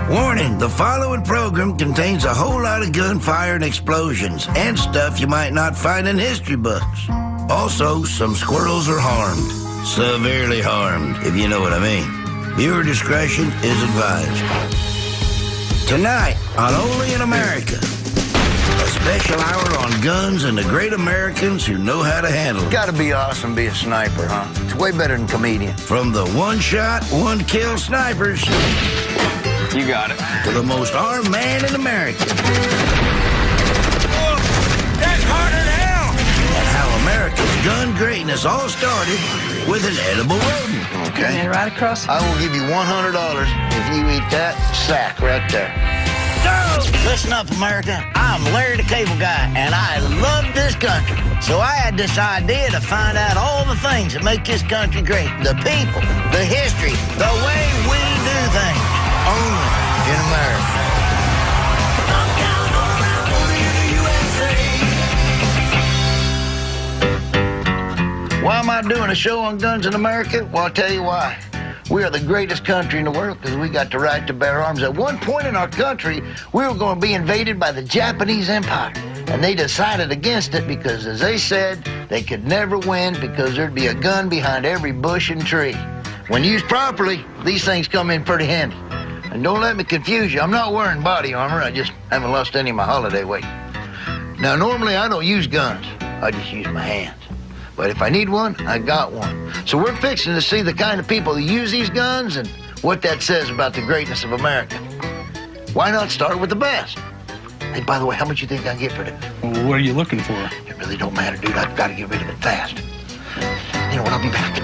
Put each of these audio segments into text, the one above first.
Warning, the following program contains a whole lot of gunfire and explosions and stuff you might not find in history books. Also, some squirrels are harmed. Severely harmed, if you know what I mean. Viewer discretion is advised. Tonight, on Only in America, a special hour on guns and the great Americans who know how to handle them. Gotta be awesome to be a sniper, huh? It's way better than comedian. From the one-shot, one-kill snipers... You got it. To the most armed man in America. Oh, that's harder than hell! And how America's gun greatness all started with an edible rodent. Okay. And right across. I will give you $100 if you eat that sack right there. So, listen up, America. I'm Larry the Cable Guy, and I love this country. So I had this idea to find out all the things that make this country great. The people, the history, the way we do things. Only in America. Why am I doing a show on guns in America? Well, I'll tell you why. We are the greatest country in the world because we got the right to bear arms. At one point in our country, we were going to be invaded by the Japanese Empire. And they decided against it because, as they said, they could never win because there'd be a gun behind every bush and tree. When used properly, these things come in pretty handy. And don't let me confuse you. I'm not wearing body armor. I just haven't lost any of my holiday weight. Now, normally I don't use guns. I just use my hands. But if I need one, I got one. So we're fixing to see the kind of people who use these guns and what that says about the greatness of America. Why not start with the best? Hey, by the way, how much you think I can get for this? Well, what are you looking for? It really don't matter, dude. I've got to get rid of it fast. You know what? I'll be back.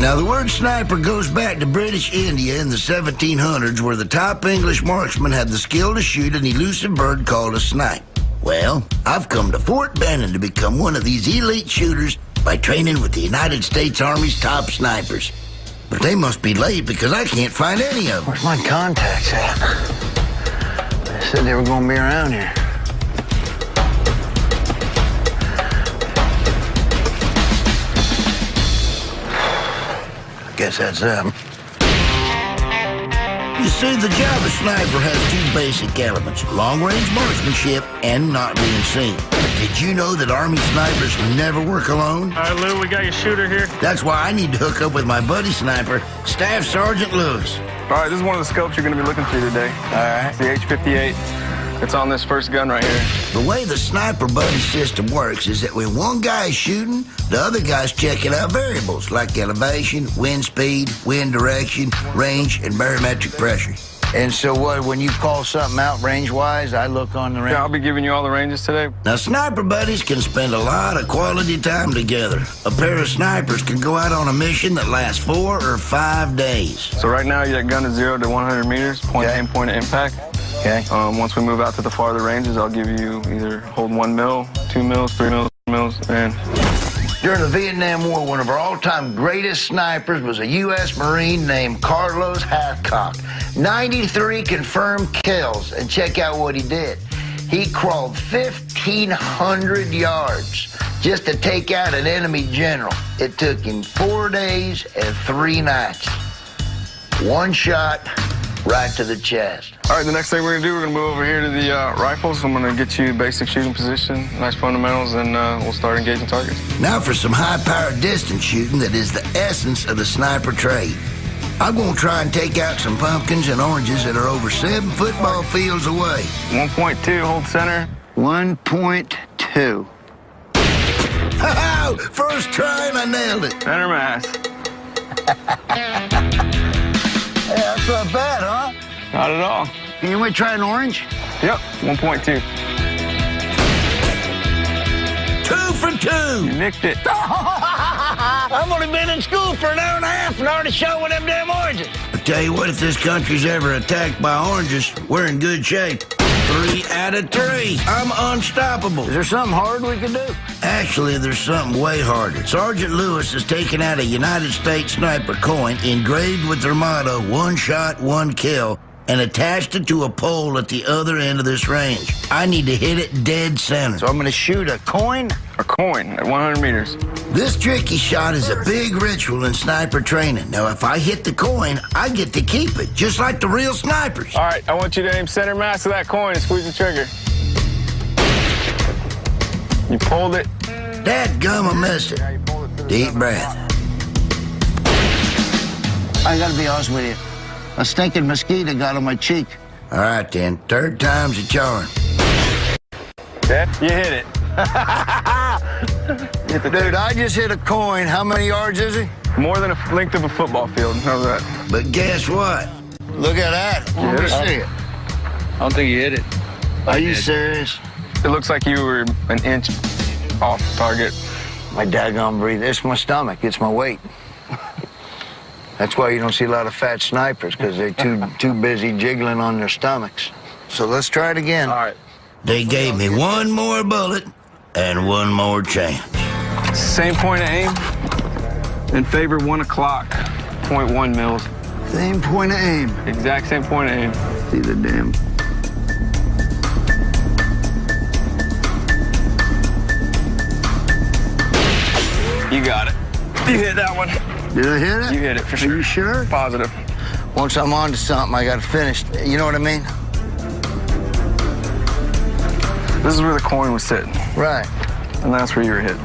Now, the word sniper goes back to British India in the 1700s, where the top English marksman had the skill to shoot an elusive bird called a snipe. Well, I've come to Fort Benning to become one of these elite shooters by training with the United States Army's top snipers. But they must be late because I can't find any of them. Where's my contacts at? They said they were going to be around here. Guess that's them. You see, the job of sniper has two basic elements, long-range marksmanship and not being seen. Did you know that Army snipers never work alone? All right, Lou, we got your shooter here. That's why I need to hook up with my buddy sniper, Staff Sergeant Lewis. All right, this is one of the scopes you're going to be looking through today. All right. It's the H58. It's on this first gun right here. The way the sniper buddy system works is that when one guy is shooting, the other guy's checking out variables like elevation, wind speed, wind direction, range, and barometric pressure. And so what, when you call something out range-wise, I look on the range? Yeah, I'll be giving you all the ranges today. Now, sniper buddies can spend a lot of quality time together. A pair of snipers can go out on a mission that lasts 4 or 5 days. So right now, your gun is 0 to 100 meters, point Okay. aim, point of impact. Okay. Once we move out to the farther ranges, I'll give you either hold 1 mil, 2 mils, 3 mils, 4 mils, and... During the Vietnam War, one of our all-time greatest snipers was a U.S. Marine named Carlos Hathcock. 93 confirmed kills, and check out what he did. He crawled 1,500 yards just to take out an enemy general. It took him 4 days and 3 nights. One shot right to the chest. All right, the next thing we're gonna do, we're gonna move over here to the rifles. I'm gonna get you basic shooting position, nice fundamentals, and we'll start engaging targets. Now for some high-powered distance shooting that is the essence of the sniper trade. I'm gonna try and take out some pumpkins and oranges that are over 7 football fields away. 1.2, hold center. 1.2. First try and I nailed it. Center mass. Hey, that's not bad, huh? Not at all. You want to try an orange? Yep, 1.2. 2 for 2. You nicked it. I've only been in school for an hour and a half and already shot with them damn oranges. I tell you what, if this country's ever attacked by oranges, we're in good shape. 3 out of 3. I'm unstoppable. Is there something hard we can do? Actually, there's something way harder. Sergeant Lewis has taken out a United States sniper coin engraved with their motto, 1 shot, 1 kill, and attached it to a pole at the other end of this range. I need to hit it dead center. So I'm going to shoot a coin? A coin at 100 meters. This tricky shot is a big ritual in sniper training. Now, if I hit the coin, I get to keep it, just like the real snipers. All right, I want you to aim center mass of that coin and squeeze the trigger. You pulled it. Dadgum, I missed it. Deep breath. I got to be honest with you. A stinking mosquito got on my cheek. All right, then. Third time's a charm. Yeah, you hit it. Dude, I just hit a coin. How many yards is it? More than a length of a football field. How's that? But guess what? Look at that. Let me see it. I don't think you hit it. Are you serious? It looks like you were an inch off target. My daggone breathing. It's my stomach. It's my weight. That's why you don't see a lot of fat snipers, because they're too busy jiggling on their stomachs. So let's try it again. All right. They gave me one more bullet and one more chance. Same point of aim. In favor 1 o'clock. 0.1 mils. Same point of aim. Exact same point of aim. See the damn... You got it. You hit that one. Did I hit it? You hit it for sure. Are you sure? Positive. Once I'm on to something, I got to finish. You know what I mean? This is where the coin was sitting, Right. and that's where you were hitting.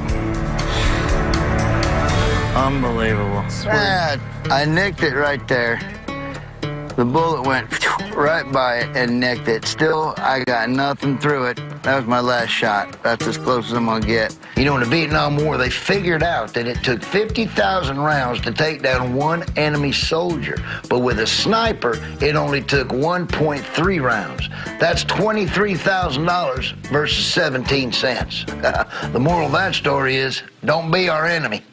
Unbelievable. I nicked it right there. The bullet went right by it and nicked it. Still, I got nothing through it. That was my last shot. That's as close as I'm gonna get. You know, in the Vietnam War, they figured out that it took 50,000 rounds to take down one enemy soldier. But with a sniper, it only took 1.3 rounds. That's $23,000 versus 17 cents. The moral of that story is, don't be our enemy.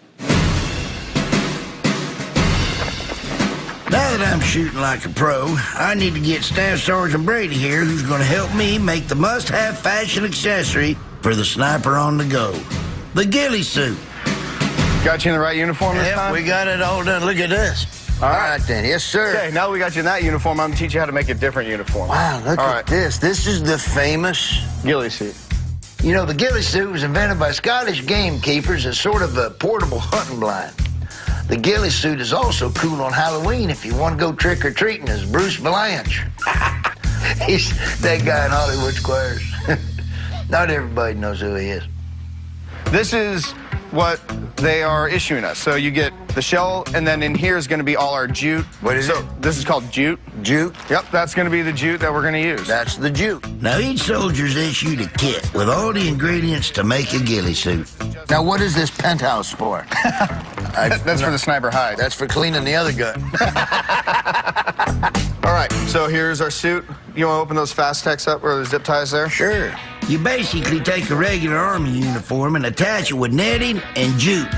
Now that I'm shooting like a pro, I need to get Staff Sergeant Brady here, who's going to help me make the must-have fashion accessory for the sniper on the go. The ghillie suit. Got you in the right uniform this time? We got it all done. Look at this. All right, then. Yes, sir. Okay, now that we got you in that uniform, I'm going to teach you how to make a different uniform. Wow, look at this. This is the famous... Ghillie suit. You know, the ghillie suit was invented by Scottish gamekeepers as sort of a portable hunting blind. The ghillie suit is also cool on Halloween if you want to go trick-or-treating as Bruce Blanche. He's that guy in Hollywood Squares. Not everybody knows who he is. This is what they are issuing us. So you get the shell, and then in here is going to be all our jute. What is it? This is called jute. Jute? Yep, that's going to be the jute that we're going to use. That's the jute. Now, each soldier's issued a kit with all the ingredients to make a ghillie suit. Now, what is this penthouse for? That's for the sniper hide. That's for cleaning the other gun. All right, so here's our suit. You want to open those fast techs up where the zip ties there? Sure. You basically take a regular Army uniform and attach it with netting and jute.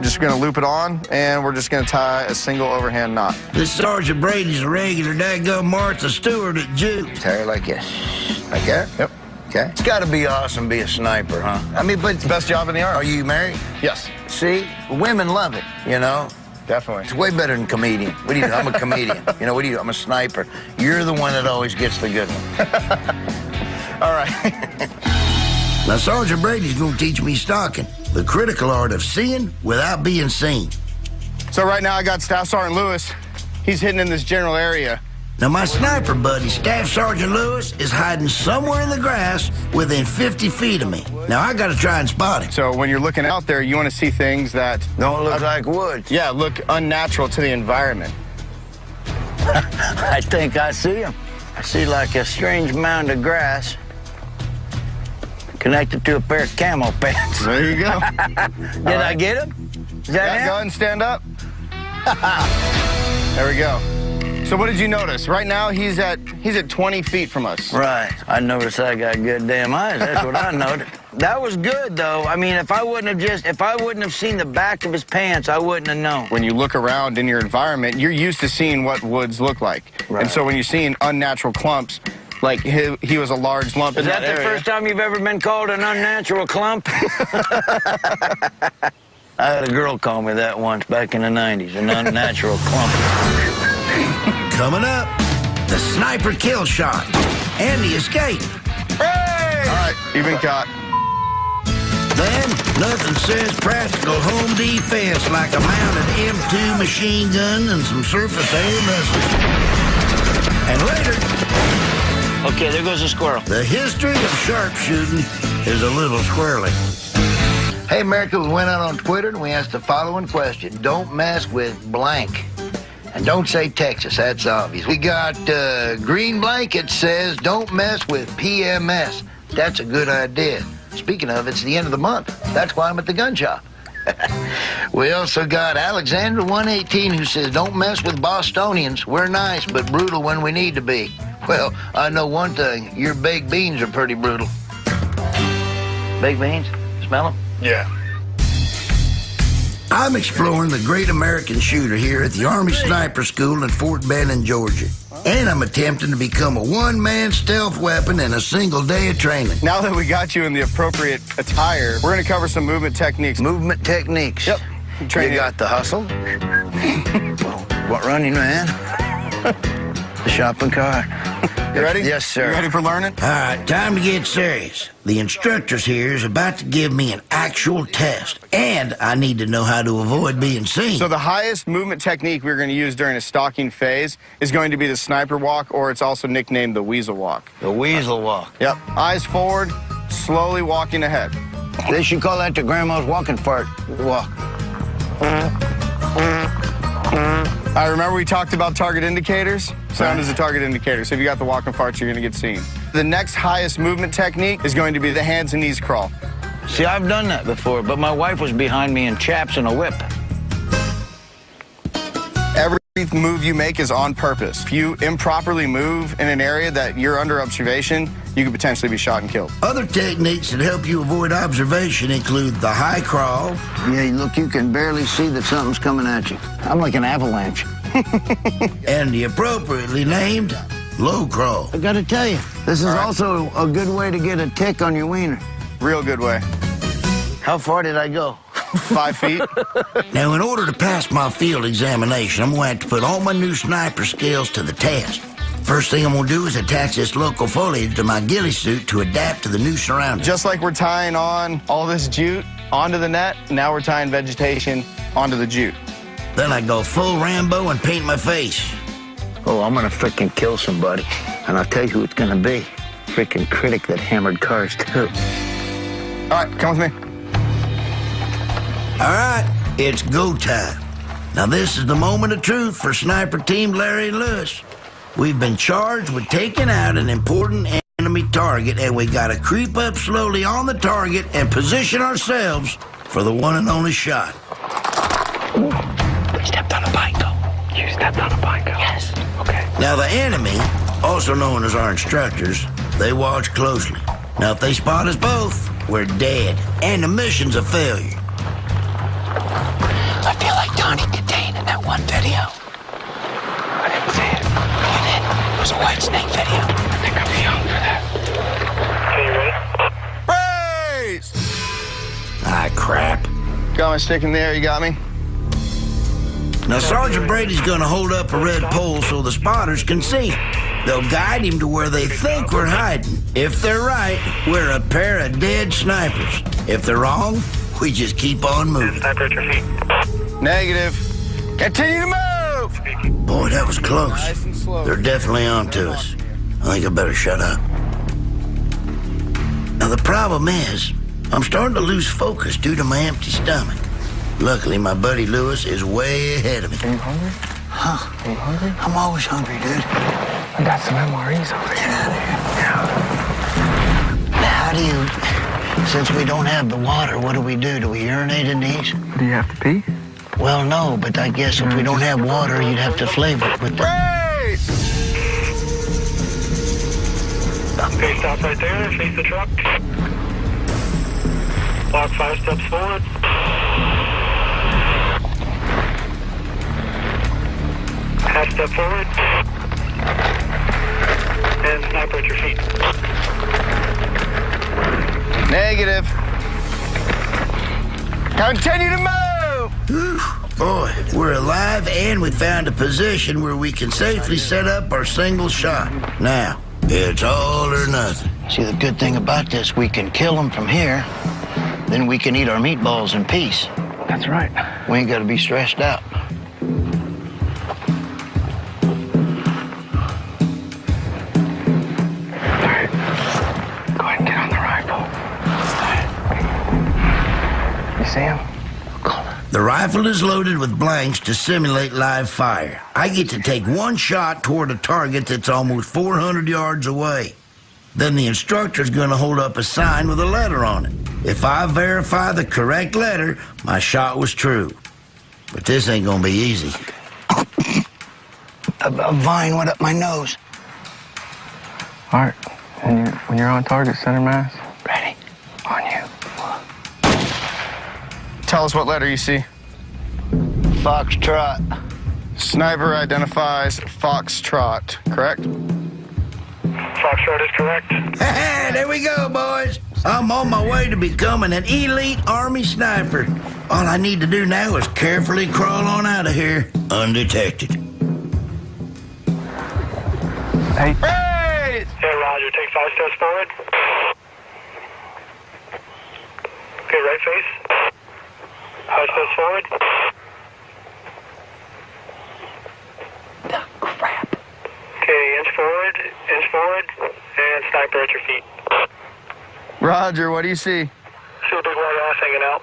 Just going to loop it on, and we're just going to tie a single overhand knot. This Sergeant Brady's a regular daggum Martha Stewart at jute. Tie her like this. Like that? Yep. Okay. It's got to be awesome to be a sniper, huh? I mean, but... It's the best job in the Army. Are you married? Yes. See? Women love it, you know? Definitely. It's way better than comedian. What do you do? I'm a comedian. You know, what do you do? I'm a sniper. You're the one that always gets the good one. All right. Now, Sergeant Brady's going to teach me stalking, the critical art of seeing without being seen. So right now I got Staff Sergeant Lewis. He's hidden in this general area. Now, my sniper buddy, Staff Sergeant Lewis, is hiding somewhere in the grass within 50 feet of me. Now, I got to try and spot him. So when you're looking out there, you want to see things that... Don't look like wood. Yeah, look unnatural to the environment. I think I see him. I see like a strange mound of grass connected to a pair of camo pants. There you go. Did I get him? Is that Yeah, him? go ahead and stand up. There we go. So what did you notice? Right now, he's at 20 feet from us. Right. I noticed I got good damn eyes. That's what I noticed. That was good, though. I mean, if I wouldn't have seen the back of his pants, I wouldn't have known. When you look around in your environment, you're used to seeing what woods look like. Right. And so when you're seeing unnatural clumps, like he was a large lump in Is that that the area. first time you've ever been called an unnatural clump? I had a girl call me that once back in the 90s, an unnatural clump. Coming up, the sniper kill shot and the escape. Hey! All right, you've been caught. Then, nothing says practical home defense like a mounted M2 machine gun and some surface air missiles. And later, Okay, there goes a squirrel. the history of sharpshooting is a little squirrely. Hey, America, we went out on Twitter and we asked the following question. Don't mess with blank. And don't say Texas, that's obvious. We got Green Blanket says, don't mess with PMS. That's a good idea. Speaking of, it's the end of the month. That's why I'm at the gun shop. We also got Alexander 118 who says, don't mess with Bostonians. We're nice, but brutal when we need to be. Well, I know one thing. Your baked beans are pretty brutal. Baked beans? Smell them? Yeah. I'm exploring the great American shooter here at the Army Sniper School in Fort Benning, Georgia. And I'm attempting to become a one-man stealth weapon in a single day of training. Now that we got you in the appropriate attire, we're going to cover some movement techniques. Movement techniques. Yep. You got the hustle. What running man? The shopping cart. You ready? Yes, sir. You ready for learning? All right, time to get serious. The instructor's here is about to give me an actual test, and I need to know how to avoid being seen. So the highest movement technique we're going to use during a stalking phase is going to be the sniper walk, or it's also nicknamed the weasel walk. The weasel walk. Yep. Eyes forward, slowly walking ahead. They should call that the grandma's walking fart walk. All right, remember we talked about target indicators? Sound is a target indicator, so if you got the walking farts, you're going to get seen. The next highest movement technique is going to be the hands and knees crawl. See, I've done that before, but my wife was behind me in chaps and a whip. Every move you make is on purpose. If you improperly move in an area that you're under observation, you could potentially be shot and killed. Other techniques that help you avoid observation include the high crawl. Yeah, look, you can barely see that something's coming at you. I'm like an avalanche. And the appropriately named low crawl. I gotta tell you, this is All right. also a good way to get a tick on your wiener. Real good way. How far did I go? 5 feet. Now, in order to pass my field examination, I'm going to have to put all my new sniper skills to the test. First thing I'm going to do is attach this local foliage to my ghillie suit to adapt to the new surroundings. Just like we're tying on all this jute onto the net, now we're tying vegetation onto the jute. Then I go full Rambo and paint my face. Oh, I'm gonna frickin' kill somebody. And I'll tell you who it's gonna be. Frickin' critic that hammered cars, too. All right, come with me. All right, it's go time. Now, this is the moment of truth for Sniper Team Larry and Lewis. We've been charged with taking out an important enemy target, and we gotta creep up slowly on the target and position ourselves for the one and only shot. Stepped on a pinecone. You stepped on a pinecone? Yes. Okay. Now, the enemy, also known as our instructors, they watch closely. Now, if they spot us both, we're dead, and the mission's a failure. I feel like Donnie Katane in that one video. I didn't see it. You did? It was a white snake video. I think I'm young for that. Are you ready? Raise! Ah, crap. Got my stick in there, you got me? Now, Sergeant Brady's gonna hold up a red pole so the spotters can see him. They'll guide him to where they think we're hiding. If they're right, we're a pair of dead snipers. If they're wrong, we just keep on moving. Sniper at your feet. Negative. Continue to move! Boy, that was close. Nice and slow. They're definitely on to us. I think I better shut up. Now, the problem is, I'm starting to lose focus due to my empty stomach. Luckily, my buddy Lewis is way ahead of me. Are you hungry? Huh? Are you hungry? I'm always hungry, dude. I got some MREs over here. Yeah. How do you, since we don't have the water, what do? Do we urinate in these? Do you have to pee? Well, no, but I guess if we don't have water, you'd have to flavor it with the... Raise! Okay, stop right there. Face the truck. Walk 5 steps forward. Half step forward. And sniper at your feet. Negative. Continue to move! Boy, we're alive and we found a position where we can safely set up our single shot. Now, it's all or nothing. See, the good thing about this, we can kill them from here, then we can eat our meatballs in peace. That's right. We ain't got to be stressed out. Go ahead and get on the rifle. You see him? The rifle is loaded with blanks to simulate live fire. I get to take one shot toward a target that's almost 400 yards away. Then the instructor's gonna hold up a sign with a letter on it. If I verify the correct letter, my shot was true. But this ain't gonna be easy. A vine went up my nose. All right. When you're on target, center mass. Ready? On you. Tell us what letter you see. Foxtrot. Sniper identifies Foxtrot, correct? Foxtrot is correct. There we go, boys. I'm on my way to becoming an elite Army sniper. All I need to do now is carefully crawl on out of here undetected. Hey! Hey, Roger, take 5 steps forward. Okay, right face. 5 steps forward. Crap. Okay, inch forward, and sniper at your feet. Roger, what do you see? See a big white ass hanging out.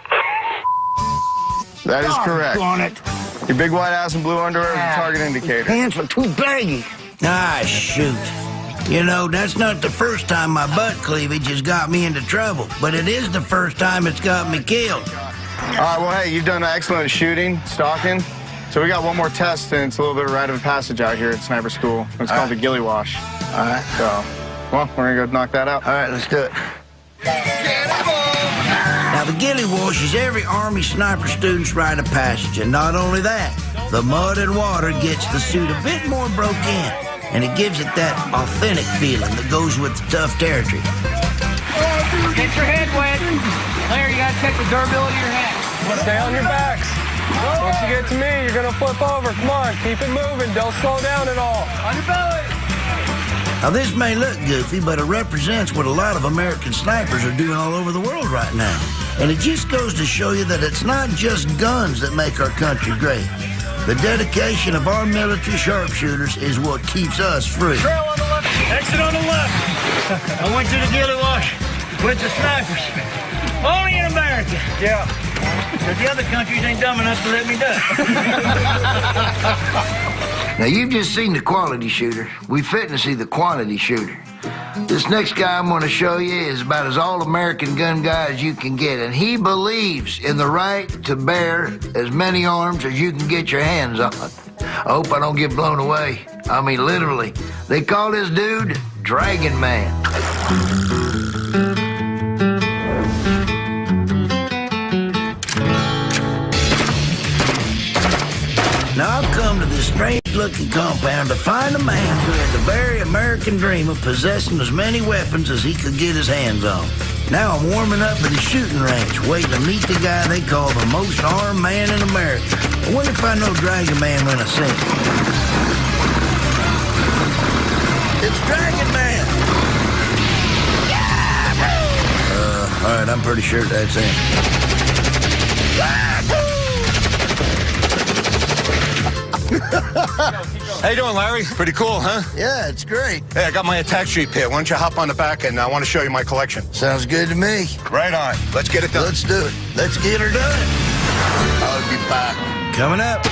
That is correct. On it. Your big white ass and blue underwear is a target indicator. Pants were too baggy. Ah, shoot. You know, that's not the first time my butt cleavage has got me into trouble, but it is the first time it's got me killed. All right, well, hey, you've done excellent shooting, stalking. So we got one more test, and it's a little bit of rite of passage out here at sniper school. It's called the ghillie wash. All right. So, well, we're going to go knock that out. All right, let's do it. Now, the ghillie wash is every Army sniper student's rite of passage, and not only that, the mud and water gets the suit a bit more broke in, and it gives it that authentic feeling that goes with the tough territory. Get your head wet. Larry, you gotta check the durability of your head. Stay on your backs. Once you get to me, you're gonna flip over. Come on, keep it moving. Don't slow down at all. On your belly. Now, this may look goofy, but it represents what a lot of American snipers are doing all over the world right now. And it just goes to show you that it's not just guns that make our country great. The dedication of our military sharpshooters is what keeps us free. Trail on the left. Exit on the left. I went to the ghillie wash with the snipers. Only in America. Yeah. Because the other countries ain't dumb enough to let me do it. Now, you've just seen the quality shooter. We fitting to see the quantity shooter. This next guy I'm going to show you is about as all-American gun guy as you can get, and he believes in the right to bear as many arms as you can get your hands on. I hope I don't get blown away. I mean, literally. They call this dude Dragon Man. Now, I've come to this strange-looking compound to find a man who had the very American dream of possessing as many weapons as he could get his hands on. Now I'm warming up at the shooting range, waiting to meet the guy they call the most armed man in America. I wonder if I know Dragon Man when I see him. It's Dragon Man! All right, I'm pretty sure that's him. How you doing, Larry? Pretty cool, huh? Yeah, it's great. Hey, I got my attack sheet here. Why don't you hop on the back and I want to show you my collection. Sounds good to me. Right on. Let's get it done. Let's do it. Let's get her done. I'll be back. Coming up,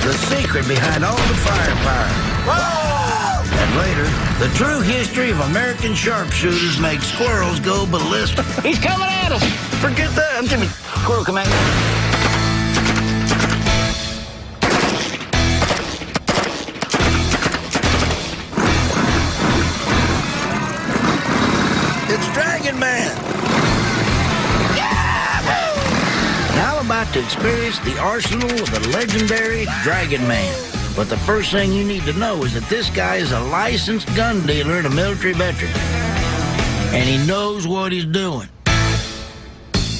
the secret behind all the firepower. Whoa! And later, the true history of American sharpshooters makes squirrels go ballistic. He's coming at us. Forget that. Jimmy, squirrel, come at me. It's Dragon Man. Now I'm about to experience the arsenal of the legendary Dragon Man. But the first thing you need to know is that this guy is a licensed gun dealer and a military veteran. And he knows what he's doing.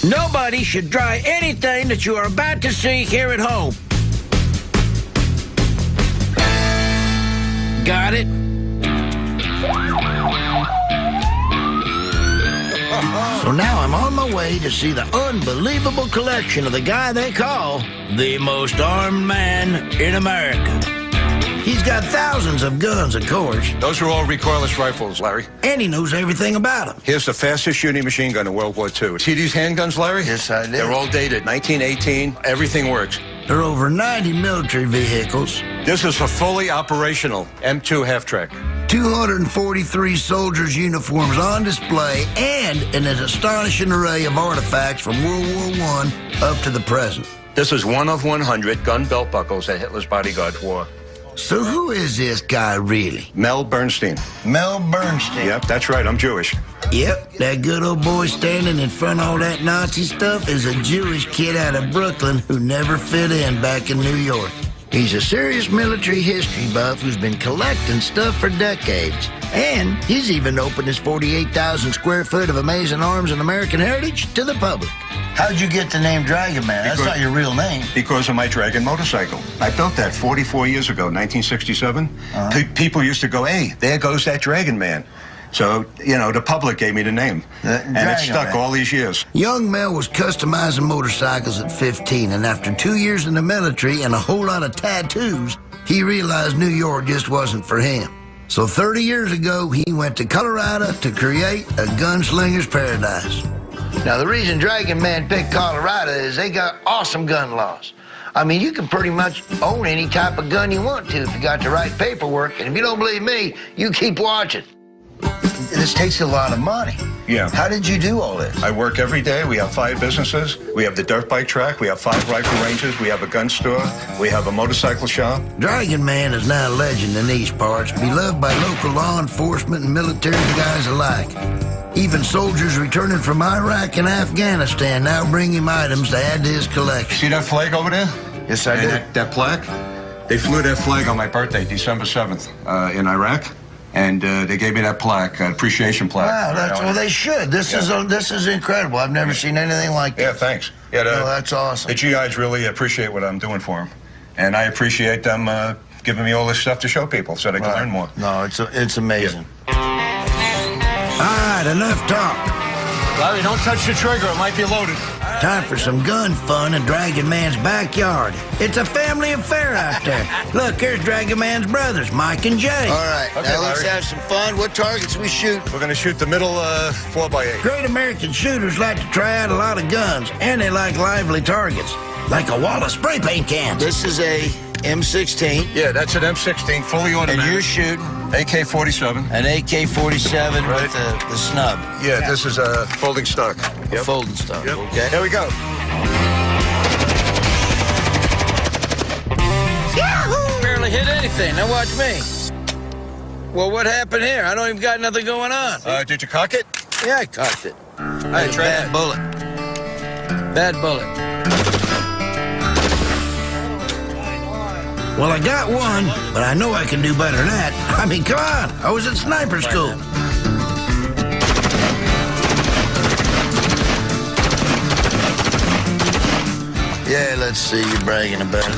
Nobody should try anything that you are about to see here at home. Got it? So now I'm on my way to see the unbelievable collection of the guy they call the most armed man in America. He's got thousands of guns, of course. Those are all recoilless rifles, Larry. And he knows everything about them. Here's the fastest shooting machine gun in World War II. See these handguns, Larry? Yes, I do. They're all dated, 1918. Everything works. There are over 90 military vehicles. This is a fully operational M2 half-track. 243 soldiers' uniforms on display, and an astonishing array of artifacts from World War I up to the present. This is one of 100 gun belt buckles that Hitler's bodyguards wore. So who is this guy really? Mel Bernstein. Mel Bernstein. Yep, that's right. I'm Jewish. Yep, that good old boy standing in front of all that Nazi stuff is a Jewish kid out of Brooklyn who never fit in back in New York. He's a serious military history buff who's been collecting stuff for decades. And he's even opened his 48,000 square foot of amazing arms and American heritage to the public. How'd you get the name Dragon Man? That's not your real name. Because of my Dragon motorcycle. I built that 44 years ago, 1967. People used to go, hey, there goes that Dragon Man. So, you know, the public gave me the name. And it stuck all these years. Young Mel was customizing motorcycles at 15, and after 2 years in the military and a whole lot of tattoos, he realized New York just wasn't for him. So 30 years ago, he went to Colorado to create a gunslinger's paradise. Now, the reason Dragon Man picked Colorado is they got awesome gun laws. I mean, you can pretty much own any type of gun you want to if you got the right paperwork. And if you don't believe me, you keep watching. This takes a lot of money. Yeah. How did you do all this? I work every day. We have 5 businesses. We have the dirt bike track. We have 5 rifle ranges. We have a gun store. We have a motorcycle shop. Dragon Man is now a legend in these parts, beloved by local law enforcement and military guys alike. Even soldiers returning from Iraq and Afghanistan now bring him items to add to his collection. See that flag over there? Yes, I do. That plaque? They flew that flag on my birthday, December 7th, in Iraq. And they gave me that plaque, appreciation plaque. Wow, well, they should. This is incredible. I've never seen anything like that. Yeah, thanks. Yeah, that's awesome. The GIs really appreciate what I'm doing for them. And I appreciate them giving me all this stuff to show people so they can learn more. No, it's amazing. All right, enough talk. Larry, don't touch the trigger. It might be loaded. Time for some gun fun in Dragon Man's backyard. It's a family affair out there. Look, here's Dragon Man's brothers, Mike and Jay. All right, okay, now let's Larry. have some fun. What targets we shoot? We're going to shoot the middle 4x8. Great American shooters like to try out a lot of guns, and they like lively targets, like a wall of spray paint cans. This is a M16. Yeah, that's an M16, fully automatic. And you're shooting AK-47. an AK-47 with the snub. Yeah, this is a folding stock. Yep. Folding stock, Yep. okay. There we go. Barely hit anything. Now watch me. Well, what happened here? I don't even got nothing going on. Did you cock it? Yeah, I cocked it. I had a try bad that. bullet. Bad bullet. Well, I got one, but I know I can do better than that. I mean, come on. I was at sniper school. Yeah, let's see. You're bragging about it.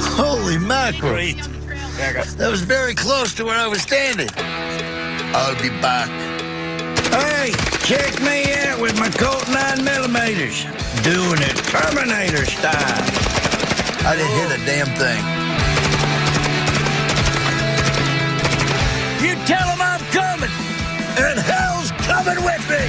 Holy mackerel. Great. That was very close to where I was standing. I'll be back. Hey, check me out with my Colt 9mm. Doing it Terminator style. I didn't hit a damn thing. You tell them I'm coming, and hell's coming with me.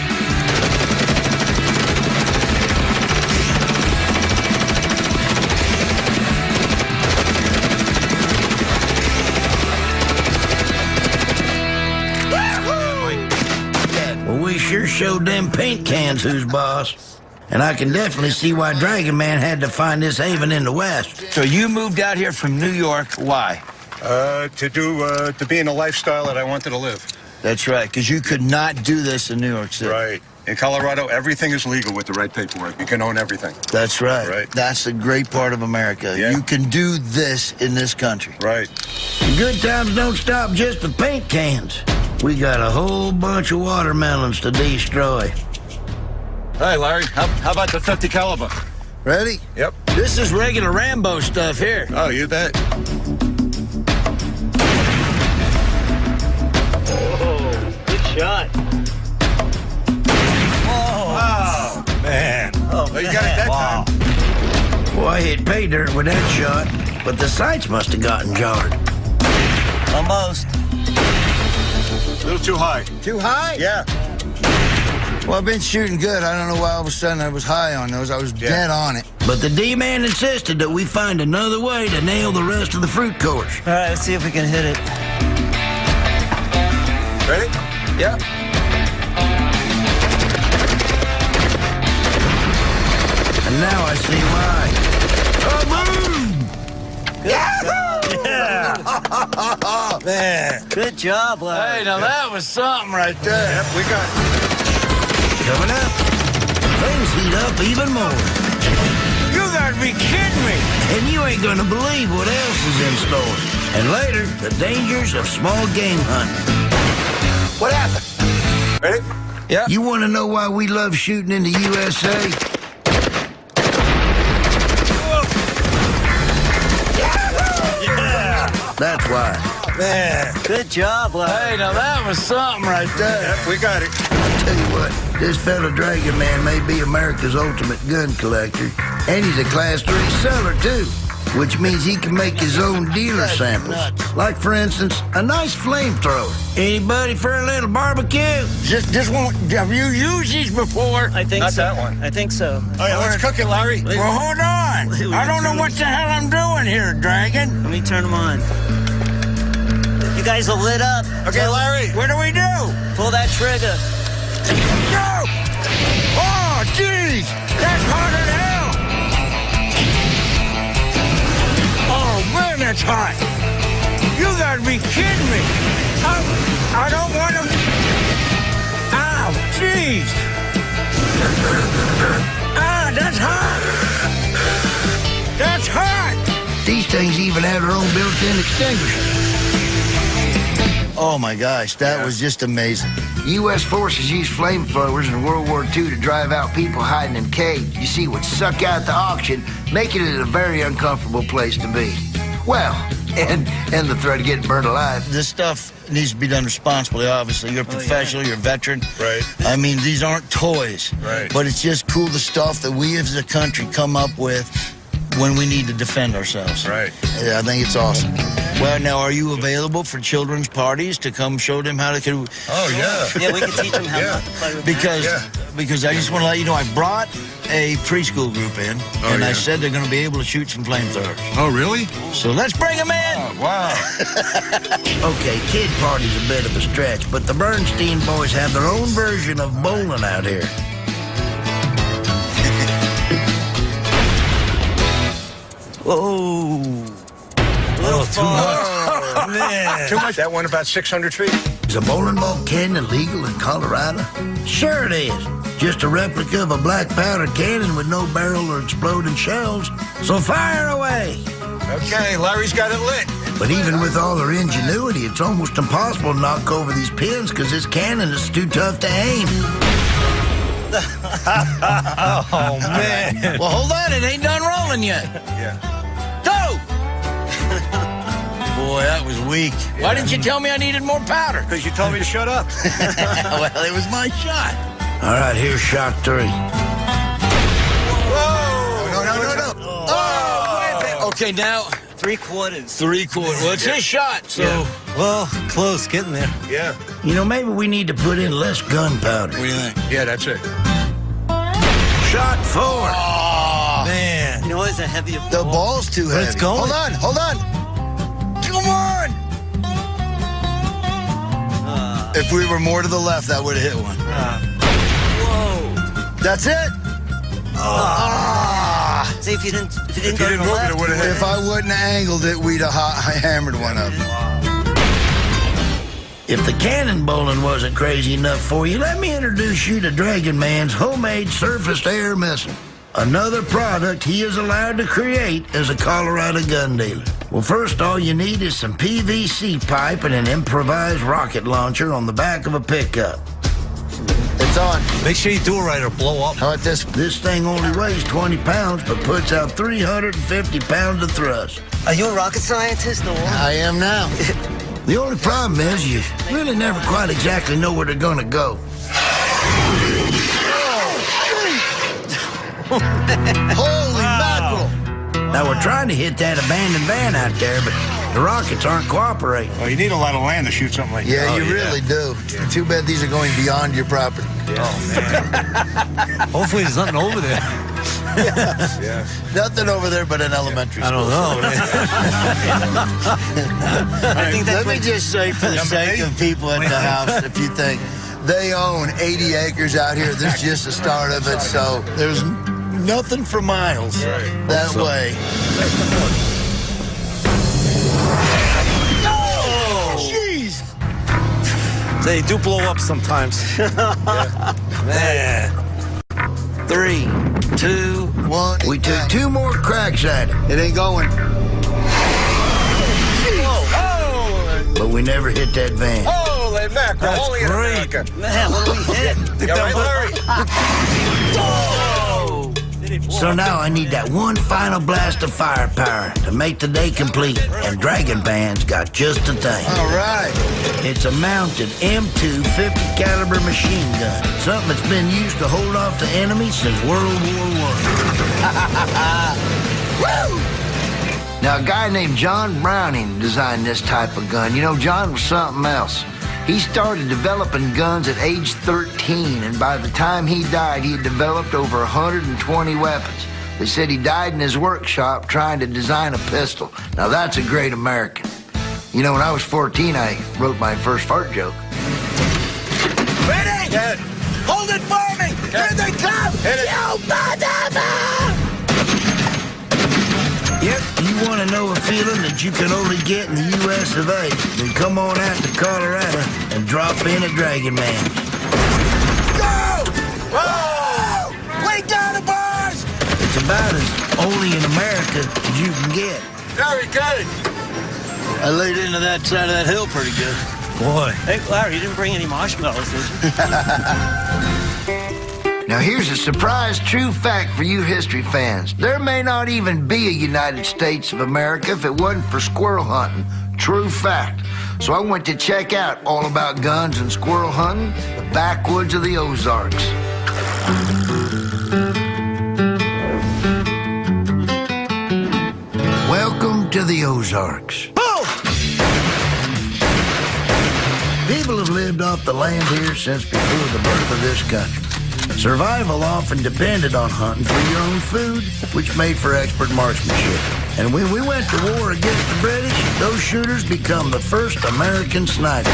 Well, we sure showed them paint cans who's boss. And I can definitely see why Dragon Man had to find this haven in the West. So you moved out here from New York. Why? To be in a lifestyle that I wanted to live. That's right, because you could not do this in New York City. Right. In Colorado, everything is legal with the right paperwork. You can own everything. That's right. Right. That's the great part of America. Yeah. You can do this in this country. Right. The good times don't stop just with paint cans. We got a whole bunch of watermelons to destroy. Hey, Larry, how about the 50 caliber? Ready? Yep. This is regular Rambo stuff here. Oh, you bet. Oh, good shot. Oh, man. Oh, well, you got it that time. Boy, I hit pay dirt with that shot, but the sights must have gotten jarred. Almost. A little too high. Too high? Yeah. Well, I've been shooting good. I don't know why all of a sudden I was high on those. I was dead on it. But the D-man insisted that we find another way to nail the rest of the fruit course. All right, let's see if we can hit it. Ready? Yeah. And now I see why. Oh, boom! Yeah! Man. Good job, Larry. Hey, now that was something right there. Yep, we got it. Coming up, things heat up even more. You gotta be kidding me. And you ain't gonna believe what else is in store. And later, the dangers of small game hunting. What happened? Ready? Yeah. You wanna know why we love shooting in the USA? That's why. Man. Good job, Larry. Hey, now that was something right there. Yep, we got it. I'll tell you what, this fella Dragon Man may be America's ultimate gun collector, and he's a Class 3 seller, too, which means he can make his own dealer samples. Like, for instance, a nice flamethrower. Anybody for a little barbecue? Just won't. Have you used these before? I think Not so. that one. I think so. Oh, yeah, let's cook it, Larry. Well, hold on. I don't know what the hell I'm doing here, Dragon. Let me turn them on. You guys are lit up. Okay, Larry. What do we do? Pull that trigger. Go! Oh, jeez! That's hot as hell! Oh, man, that's hot! You gotta be kidding me! I don't want to... Ow, jeez! Ah, that's hot! That's hot! These things even have their own built-in extinguisher. Oh, my gosh, that was just amazing. U.S. forces used flamethrowers in World War II to drive out people hiding in caves. You see, would suck out the oxygen, making it a very uncomfortable place to be. Well, and the threat of getting burned alive. This stuff needs to be done responsibly, obviously. You're a professional, you're a veteran. Right. I mean, these aren't toys. Right. But it's just cool, the stuff that we as a country come up with when we need to defend ourselves. Right. Yeah, I think it's awesome. Well, now, are you available for children's parties to come show them how to do? Oh, yeah. Yeah, we can teach them how Yeah. to play with Because I just want to let you know, I brought a preschool group in, and I said they're going to be able to shoot some flamethrowers. Oh, really? So let's bring them in. Oh, wow. Okay, kid party's a bit of a stretch, but the Bernstein boys have their own version of bowling out here. Whoa. Oh, too much. Oh, man. Too much. That went about 600 feet. Is a bowling ball cannon legal in Colorado? Sure it is. Just a replica of a black powder cannon with no barrel or exploding shells. So fire away. Okay, Larry's got it lit. But even with all their ingenuity, it's almost impossible to knock over these pins because this cannon is too tough to aim. Oh, man. Well, hold on. It ain't done rolling yet. Yeah. Go! Boy, that was weak. Why didn't you tell me I needed more powder? Because you told me to shut up. Well, it was my shot. All right, here's shot 3. Whoa! No. Oh! Okay, now, 3/4. 3/4. Well, it's his shot, so... Well, close. Getting there. Yeah. You know, maybe we need to put in less gunpowder. What do you think? Yeah, that's it. Shot 4. Oh, man. You know, it's a heavier ball. The ball's too heavy. it's going. Hold on. Come on! If we were more to the left, that would have hit one. Whoa. That's it? See, if you didn't If you go to didn't the move it, left, it would have hit. If I wouldn't have angled it, we'd have hammered one up. If the cannon bowling wasn't crazy enough for you, let me introduce you to Dragon Man's homemade surface-to-air missile. Another product he is allowed to create as a Colorado gun dealer. Well, first, all you need is some PVC pipe and an improvised rocket launcher on the back of a pickup. It's on. Make sure you do it right or blow up. How about this? This thing only weighs 20 pounds, but puts out 350 pounds of thrust. Are you a rocket scientist or what? I am now. The only problem is you really never quite exactly know where they're gonna go. Holy mackerel! Now, we're trying to hit that abandoned van out there, but the rockets aren't cooperating. Well, you need a lot of land to shoot something like that. Yeah, you really do. Too bad these are going beyond your property. Oh, man. Hopefully there's nothing over there. Yeah. Nothing over there but an elementary school. I don't know, man. I think that's Let me just say, for the sake of people at the house, if you think they own 80 acres out here, this is just the start of it, so there's nothing for miles that way. Jeez! They do blow up sometimes. Man. 3, 2, 1. we took 2 more cracks at it. It ain't going. But we never hit that van. Holy mackerel. That's Holy great. America. Man, what do we hit? You all right, Larry? So now I need that one final blast of firepower to make the day complete. And Dragon Band's got just the thing. All right. It's a mounted M2 50 caliber machine gun. Something that's been used to hold off the enemy since World War I. Now, a guy named John Browning designed this type of gun. You know, John was something else. He started developing guns at age 13, and by the time he died, he had developed over 120 weapons. They said he died in his workshop trying to design a pistol. Now, that's a great American. You know, when I was 14, I wrote my first fart joke. Ready? Get it. Hold it for me! Here they come! Hit it. You banana! Yep, you want to know a feeling that you can only get in the U.S. of A., then come on out to Colorado and drop in at Dragon Man. Go! Whoa! Lay down the bars! It's about as only in America as you can get. Very good. I laid into that side of that hill pretty good. Boy. Hey, Larry, you didn't bring any marshmallows, did you? Now, here's a surprise true fact for you history fans. There may not even be a United States of America if it wasn't for squirrel hunting. True fact. So I went to check out all about guns and squirrel hunting, the backwoods of the Ozarks. Welcome to the Ozarks. People have lived off the land here since before the birth of this country. Survival often depended on hunting for your own food, which made for expert marksmanship. And when we went to war against the British, those shooters become the first American snipers.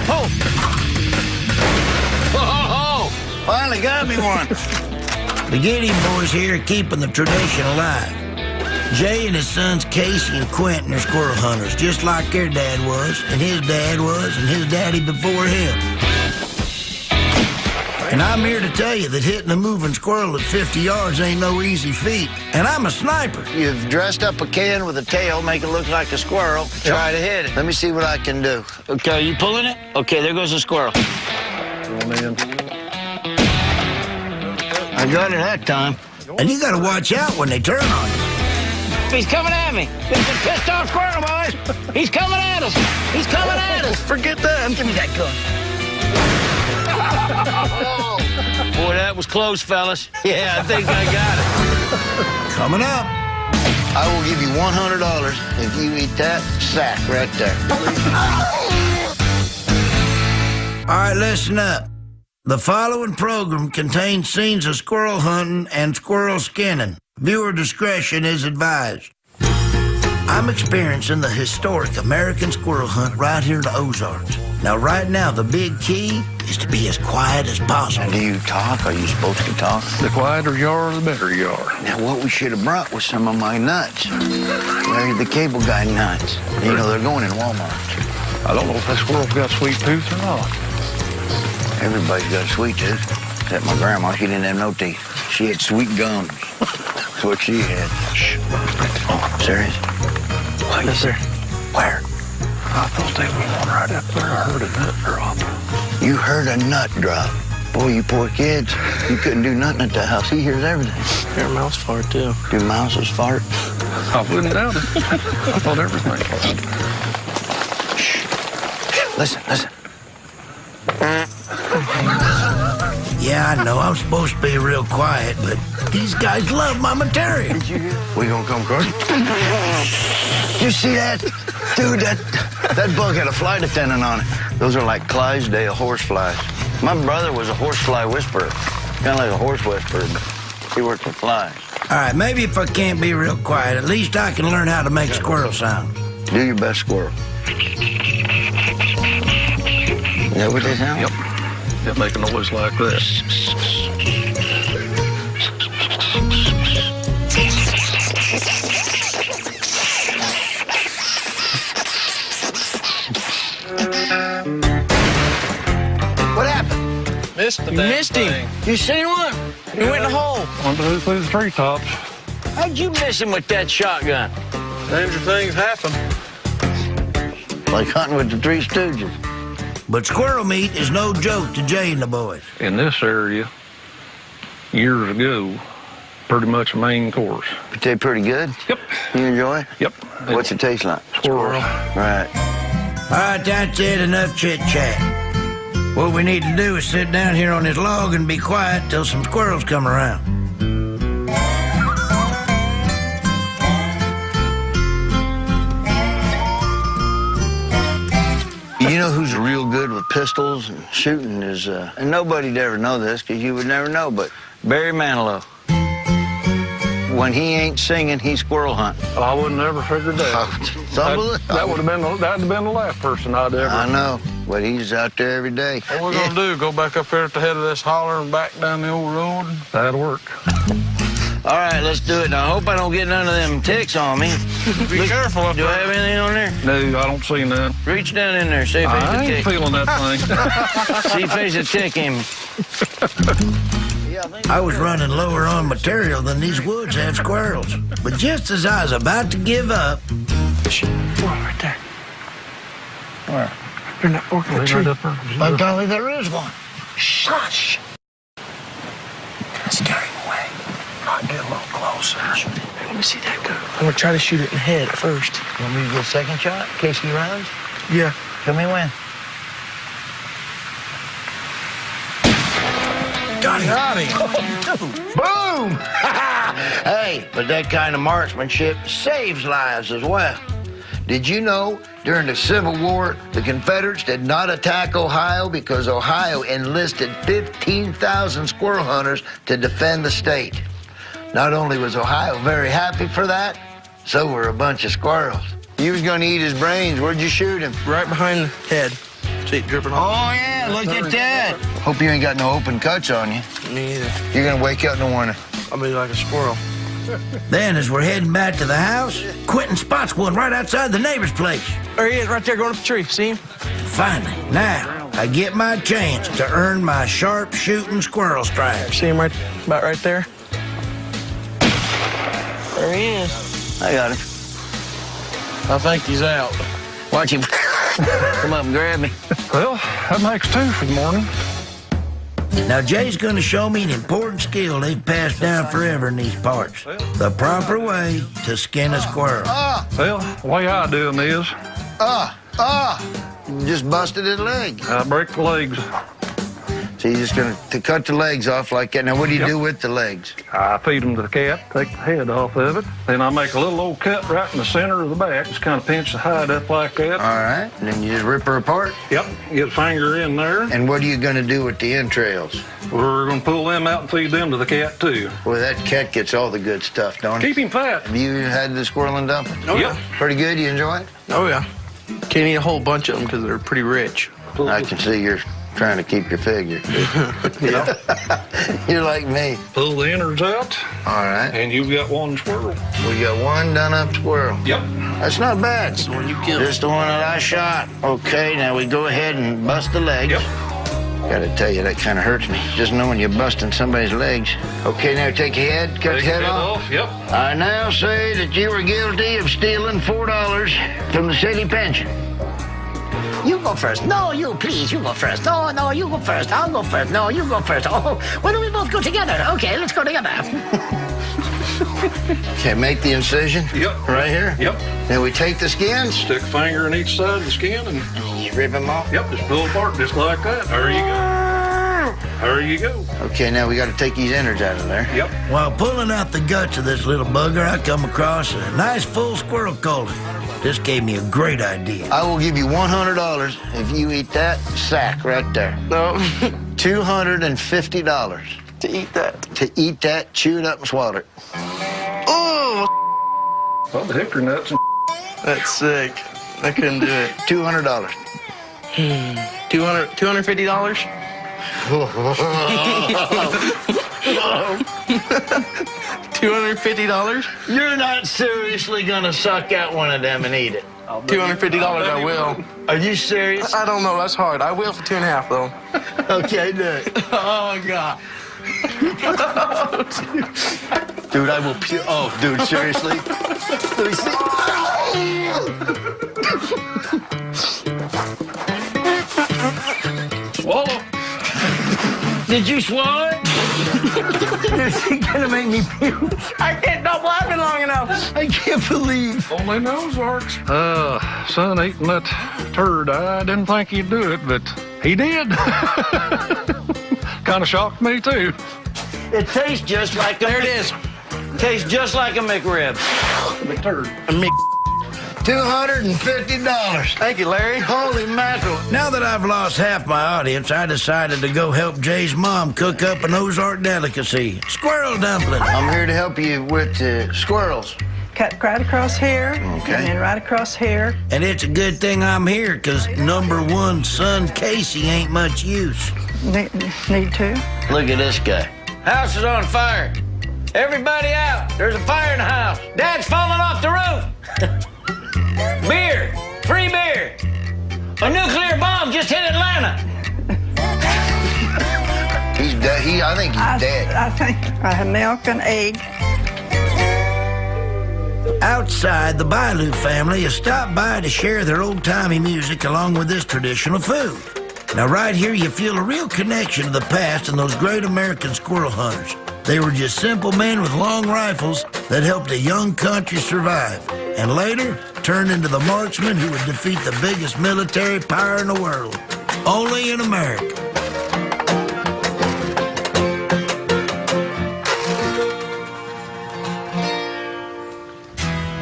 Oh! Oh, finally got me one. The Gideon boys here are keeping the tradition alive. Jay and his sons Casey and Quentin are squirrel hunters, just like their dad was, and his dad was, and his daddy before him. And I'm here to tell you that hitting a moving squirrel at 50 yards ain't no easy feat. And I'm a sniper. You've dressed up a can with a tail, make it look like a squirrel. Try to hit it. Let me see what I can do. Okay, are you pulling it? Okay, there goes the squirrel. Oh, man. I got it that time. And you gotta watch out when they turn on you. He's coming at me. It's a pissed off squirrel, boys. He's coming at us. He's coming at us. Forget that. Give me that gun. Boy, that was close, fellas. Yeah, I think I got it. Coming up. I will give you $100 if you eat that sack right there. All right, listen up. The following program contains scenes of squirrel hunting and squirrel skinning. Viewer discretion is advised. I'm experiencing the historic American squirrel hunt right here in the Ozarks. Now, right now, the big key is to be as quiet as possible. Do you talk? Are you supposed to talk? The quieter you are, the better you are. Now, what we should have brought was some of my nuts. Larry, the cable guy nuts. You know, they're going in Walmart. I don't know if that squirrel's got sweet tooth or not. Everybody's got a sweet tooth. Except my grandma, she didn't have no teeth. She had sweet gums. That's what she had. Shh. Oh, serious? place. Yes, sir. Where? I thought there was one right up there. I heard a nut drop. You heard a nut drop. Boy, you poor kids. You couldn't do nothing at the house. He hears everything. Hear a mouse fart, too. Do mouses fart? I wouldn't doubt it. I thought everything farted. Shh. Listen, listen. Yeah, I know. I'm supposed to be real quiet, but these guys love my material. Did you hear? We gonna come across? You see that? Dude, that bug had a flight attendant on it. Those are like Clydesdale horseflies. My brother was a horsefly whisperer. Kind of like a horse whisperer, but he worked with flies. All right, maybe if I can't be real quiet, at least I can learn how to make squirrel sounds. Do your best squirrel. Is that what they sound? Yep. It make a noise like this. What happened? Missed the missed him. You seen one? He went in the hole. Went through the treetops. How'd you miss him with that shotgun? Stranger things happen. Like hunting with the Three Stooges. But squirrel meat is no joke to Jay and the boys. In this area, years ago, pretty much a main course. But they pretty good? Yep. You enjoy it? Yep. What's it taste like? Squirrel. Right. All right, that's it. Enough chit-chat. What we need to do is sit down here on this log and be quiet till some squirrels come around. You know who's real good with pistols and shooting is, and nobody'd ever know this because you would never know, but Barry Manilow. When he ain't singing, he's squirrel hunting. I would never figured that. That would have been that'd have been the last person I'd ever. I know, but he's out there every day. What we're gonna do? Go back up here at the head of this holler and back down the old road? That'd work. All right, let's do it. Now, I hope I don't get none of them ticks on me. Be careful up Do I there. have anything on there? No, I don't see none. Reach down in there, see if there's I a ain't tick. feeling that thing. See if there's a tick in me. I was running lower on material than these woods have squirrels. But just as I was about to give up... Right there. Where? You're not working the tree. By golly, there is one. Shush. Scare him away. I'll get a little closer. Let me see that go. I'm gonna try to shoot it in the head first. You want me to get a second shot in case he runs? Yeah. Tell me when. Got him. Boom! Hey, but that kind of marksmanship saves lives as well. Did you know during the Civil War, the Confederates did not attack Ohio because Ohio enlisted 15,000 squirrel hunters to defend the state? Not only was Ohio very happy for that, so were a bunch of squirrels. You was gonna eat his brains. Where'd you shoot him? Right behind the head. See it dripping off. Oh, yeah, look at that. Hope you ain't got no open cuts on you. Me either. You're gonna wake up in the morning. I'll be like a squirrel. Then, as we're heading back to the house, Quentin spots one right outside the neighbor's place. There he is, right there going up the tree. See him? Finally, now, I get my chance to earn my sharp-shooting squirrel stripes. See him right about right there? There he is. I got him. I think he's out. Watch him come up and grab me. Well, that makes two for the morning. Now, Jay's going to show me an important skill they've passed down forever in these parts. The proper way to skin a squirrel. Well, the way I do them is You just busted his leg. I break the legs. So you're just going to cut the legs off like that. Now, what do you do with the legs? I feed them to the cat, take the head off of it. Then I make a little old cut right in the center of the back. Just kind of pinch the hide up like that. All right. And then you just rip her apart? Yep. Get a finger in there. And what are you going to do with the entrails? We're going to pull them out and feed them to the cat, too. Well, that cat gets all the good stuff, don't it? Keep him fat. Have you had the squirrel and dumplings? Oh, Yep. Pretty good? You enjoy it? Oh, yeah. Can't eat a whole bunch of them because they're pretty rich. I can see you're trying to keep your figure. You're like me. Pull the innards out, All right. and you've got one squirrel. We got one done-up squirrel. Yep. That's not bad. That's the one you killed. Just the one that I shot. Okay, now we go ahead and bust the legs. Yep. Gotta tell you, that kind of hurts me, just knowing you're busting somebody's legs. Okay, now take your head, cut your head off. Yep. I now say that you were guilty of stealing $4 from the city pension. You go first. No, you, please, you go first. No, no, you go first. I'll go first. No, you go first. Oh, why don't we both go together? Okay, let's go together. Okay, make the incision. Yep. Right here? Yep. Then we take the skins. Stick a finger in each side of the skin and you rip them off? Yep, just pull apart just like that. There you go. There you go. Okay, now we got to take these innards out of there. Yep. While pulling out the guts of this little bugger, I come across a nice full squirrel colon. This gave me a great idea. I will give you $100 if you eat that sack right there. No. $250. To eat that. To eat that, chew it up and swallow it. Oh, Well, the hickory nuts and that's sick. I couldn't do it. $200. $250? $250? You're not seriously gonna suck out one of them and eat it. $250, I will. Are you serious? I don't know, that's hard. I will for 2.5 though. Okay, do it. Oh God. Dude, I will puke. Oh, dude, seriously? Let me see. swallow. Did you swallow it? Is he gonna make me puke? I can't stop laughing long enough. I can't believe. Only nose works. Son eating that turd. I didn't think he'd do it, but he did. Kind of shocked me too. It tastes just like There it is. Tastes just like a McRib. McTurd. A Mc $250. Thank you, Larry. Holy mackerel. Now that I've lost half my audience, I decided to go help Jay's mom cook up an Ozark delicacy, squirrel dumpling. I'm here to help you with squirrels. Cut right across here, Okay. and then right across here. And it's a good thing I'm here, because #1 son Casey ain't much use. Need to. Look at this guy. House is on fire. Everybody out. There's a fire in the house. Dad's falling off the roof. Beer. Free beer. A nuclear bomb just hit Atlanta. He's dead. I think he's dead. I think I have milk and egg. Outside, the Bailu family has stopped by to share their old-timey music along with this traditional food. Now, right here, you feel a real connection to the past and those great American squirrel hunters. They were just simple men with long rifles that helped a young country survive, and later turned into the marksmen who would defeat the biggest military power in the world. Only in America.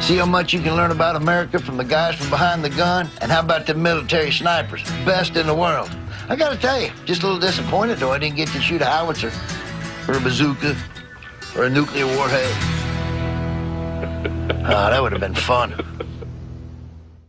See how much you can learn about America from the guys from behind the gun? And how about the military snipers? Best in the world. I gotta tell you, just a little disappointed though I didn't get to shoot a howitzer or a bazooka or a nuclear warhead. Oh, that would have been fun.